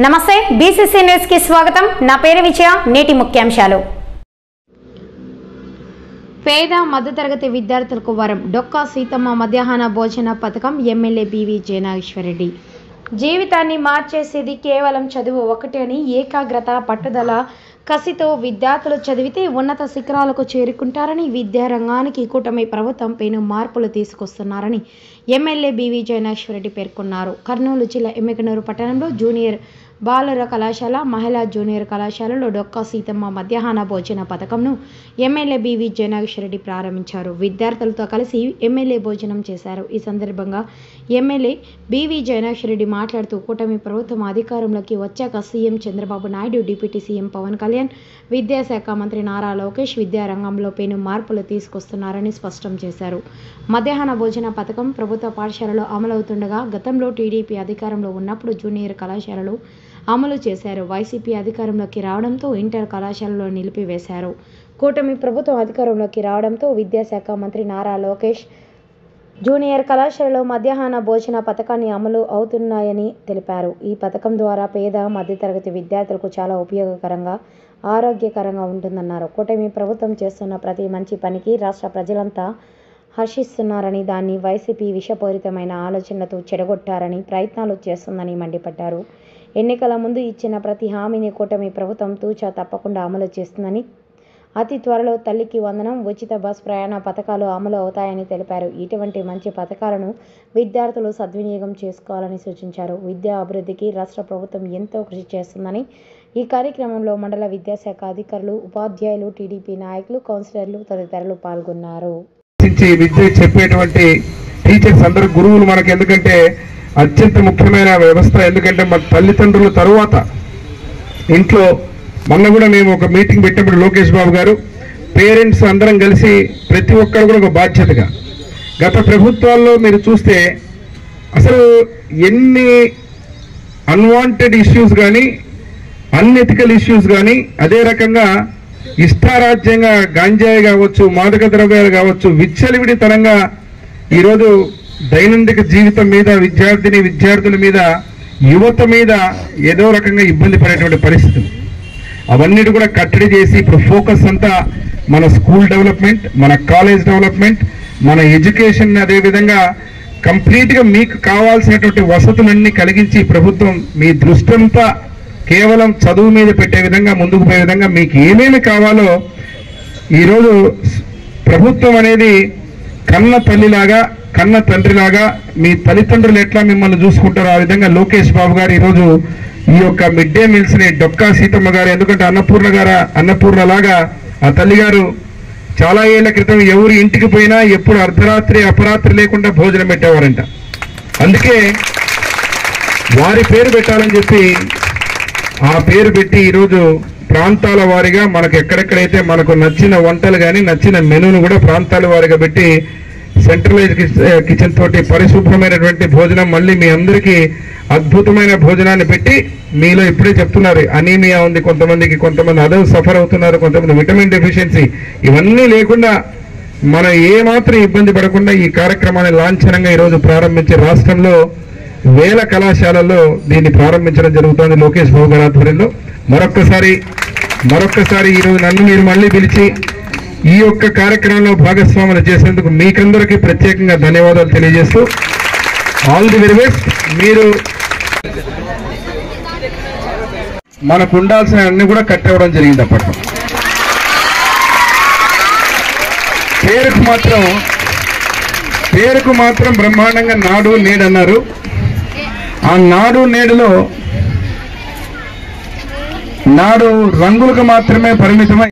నమస్తే BCC news కి స్వాగతం। నా పేరు విజయ। నేటి ముఖ్యాంశాలు। పేద మధ్యతరగతి విద్యార్థులకు వరం డొక్కా సీతమ్మ మధ్యాహ్న భోజన పథకం ఎమ్మెల్యే బివి జయనాగేశ్వరరెడ్డి। జీవితాన్ని మార్చేసేది కేవలం చదువు ఒకటి అని ఏకాగ్రత పట్టుదల కసితో విద్యార్థులు చదివితే ఉన్నత శిఖరాలకు చేరుకుంటారని విద్యా రంగానికి కూటమి ప్రభుత్వం పెను మార్పులు తీసుకొస్తున్నారని ఎమ్మెల్యే బివి జయనాగేశ్వరరెడ్డి పేర్కొన్నారు। కర్నూలు జిల్లా ఎమ్మిగనూరు పట్టణంలో జూనియర్ బాలుర కళాశాల మహిళా జూనియర్ కళాశాలలో డొక్కా సీతమ్మ మధ్యాహ్న భోజన పథకంను ఎమ్మెల్యే బివి జయనాగేశ్వరరెడ్డి ప్రారంభించారు। విద్యార్థులతో కలిసి ఎమ్మెల్యే భోజనం చేశారు। ఈ సందర్భంగా ఎమ్మెల్యే బివి జయనాగేశ్వరరెడ్డి మాట్లాడుతూ కూటమి ప్రభుత్వం అధికారంలోకి వచ్చాక CM Chandrababu Naidu, deputy CM Pawan Kalyan, విద్యాశాఖ మంత్రి నారా లోకేష్ విద్యారంగంలో పెను మార్పులు తీసుకొస్తున్నారని స్పష్టం చేశారు। మధ్యాహ్న భోజన పథకం ప్రభుత్వ పాఠశాలలో అమలవుతుండగా గతంలో టీడీపీ అధికారంలో ఉన్నప్పుడు జూనియర్ కళాశాలలు అమలు చేశారు। వైసీపీ అధికారంలోకి రావడంతో ఇంటర్ కళాశాలలో నిలిపివేశారు। కూటమి ప్రభుత్వం అధికారంలోకి రావడంతో విద్యాశాఖ మంత్రి నారా లోకేష్ జూనియర్ కళాశాలలో మధ్యాహ్న భోజన పథకాన్ని అమలు అవుతున్నాయని తెలిపారు। ఈ పథకం ద్వారా పేద మధ్యతరగతి విద్యార్థులకు చాలా ఉపయోగకరంగా ఆరోగ్యకరంగా ఉంటుందన్నారు। కూటమి ప్రభుత్వం చేస్తున్న ప్రతి మంచి పనికి రాష్ట్ర ప్రజలంతా హర్షిస్తున్నారని, దాన్ని వైసీపీ విషపూరితమైన ఆలోచనలతో చెడగొట్టారని ప్రయత్నాలు చేస్తుందని మండిపడ్డారు। ఎన్నికల ముందు ఇచ్చిన ప్రతి హామీని కూటమి ప్రభుత్వం తూచా తప్పకుండా అమలు చేస్తుందని, అతి త్వరలో తల్లికి వందనం, ఉచిత బస్ ప్రయాణ పథకాలు అమలు అవుతాయని తెలిపారు। ఇటువంటి మంచి పథకాలను విద్యార్థులు సద్వినియోగం చేసుకోవాలని సూచించారు। విద్యా అభివృద్ధికి రాష్ట్ర ప్రభుత్వం ఎంతో కృషి చేస్తుందని ఈ కార్యక్రమంలో మండల విద్యాశాఖ అధికారులు, ఉపాధ్యాయులు, టీడీపీ నాయకులు, కౌన్సిలర్లు తదితరులు పాల్గొన్నారు। విద్య చెప్పేటువంటి టీచర్స్ అందరూ గురువులు మనకు ఎందుకంటే అత్యంత ముఖ్యమైన వ్యవస్థ। ఎందుకంటే మన తల్లిదండ్రుల తరువాత ఇంట్లో మొన్న కూడా మేము ఒక మీటింగ్ పెట్టినప్పుడు లోకేష్ బాబు గారు పేరెంట్స్ అందరం కలిసి ప్రతి ఒక్కరు కూడా ఒక బాధ్యతగా, గత ప్రభుత్వాల్లో మీరు చూస్తే అసలు ఎన్ని అన్వాంటెడ్ ఇష్యూస్ కానీ అన్ఎథికల్ ఇష్యూస్ కానీ, అదే రకంగా ఇష్టారాజ్యంగా గాంజాయి కావచ్చు, మాదక ద్రవ్యాలు కావచ్చు, విచ్చలవిడితనంగా ఈరోజు దైనందిక జీవితం మీద విద్యార్థుల మీద యువత మీద ఏదో రకంగా ఇబ్బంది పడేటువంటి పరిస్థితులు, అవన్నిటి కూడా కట్టడి చేసి ఇప్పుడు ఫోకస్ అంతా మన స్కూల్ డెవలప్మెంట్, మన కాలేజ్ డెవలప్మెంట్, మన ఎడ్యుకేషన్, అదేవిధంగా కంప్లీట్గా మీకు కావాల్సినటువంటి వసతులన్నీ కలిగించి ప్రభుత్వం మీ దృష్టి అంతా కేవలం చదువు మీద పెట్టే విధంగా, ముందుకు పోయే విధంగా మీకు ఏమేమి కావాలో ఈరోజు ప్రభుత్వం అనేది కన్న తల్లిలాగా, కన్న తండ్రిలాగా, మీ తల్లిదండ్రులు ఎట్లా మిమ్మల్ని చూసుకుంటారో ఆ విధంగా లోకేష్ బాబు గారు ఈరోజు ఈ యొక్క మిడ్ డే మీల్స్ని డొక్కా సీతమ్మ గారు, ఎందుకంటే అన్నపూర్ణలాగా ఆ తల్లిగారు చాలా ఏళ్ల క్రితం ఎవరి ఇంటికి పోయినా ఎప్పుడు అర్ధరాత్రి అపరాత్రి లేకుండా భోజనం పెట్టేవారంట। అందుకే వారి పేరు పెట్టాలని చెప్పి ఆ పేరు పెట్టి ఈరోజు ప్రాంతాల వారీగా మనకు ఎక్కడెక్కడైతే మనకు నచ్చిన వంటలు కానీ నచ్చిన మెనూను కూడా ప్రాంతాల వారీగా పెట్టి సెంట్రలైజ్ కిచెన్ తోటి పరిశుభ్రమైనటువంటి భోజనం, మళ్ళీ మీ అందరికీ అద్భుతమైన భోజనాన్ని పెట్టి, మీలో ఇప్పుడే చెప్తున్నారు అనీమియా ఉంది కొంతమంది అదర్ సఫర్ అవుతున్నారు, కొంతమంది విటమిన్ డెఫిషియన్సీ, ఇవన్నీ లేకుండా మనం ఏమాత్రం ఇబ్బంది పడకుండా ఈ కార్యక్రమాన్ని లాంఛనంగా ఈరోజు ప్రారంభించే రాష్ట్రంలో వేల కళాశాలల్లో దీన్ని ప్రారంభించడం జరుగుతోంది లోకేష్ బాబు గారి ఆధ్వర్యంలో। మరొక్కసారి ఈరోజు నన్ను మీరు మళ్ళీ పిలిచి ఈ యొక్క కార్యక్రమంలో భాగస్వాములు చేసేందుకు మీకందరికీ ప్రత్యేకంగా ధన్యవాదాలు తెలియజేస్తూ ఆల్ ది వెరీ బెస్ట్। మీరు మనకు ఉండాల్సిన అన్ని కూడా కట్టివ్వడం జరిగింది అప్పట్లో। పేరుకు మాత్రం బ్రహ్మాండంగా నాడు నేడు అన్నారు। ఆ నాడు నేడులో నాడు రంగులకు మాత్రమే పరిమితమై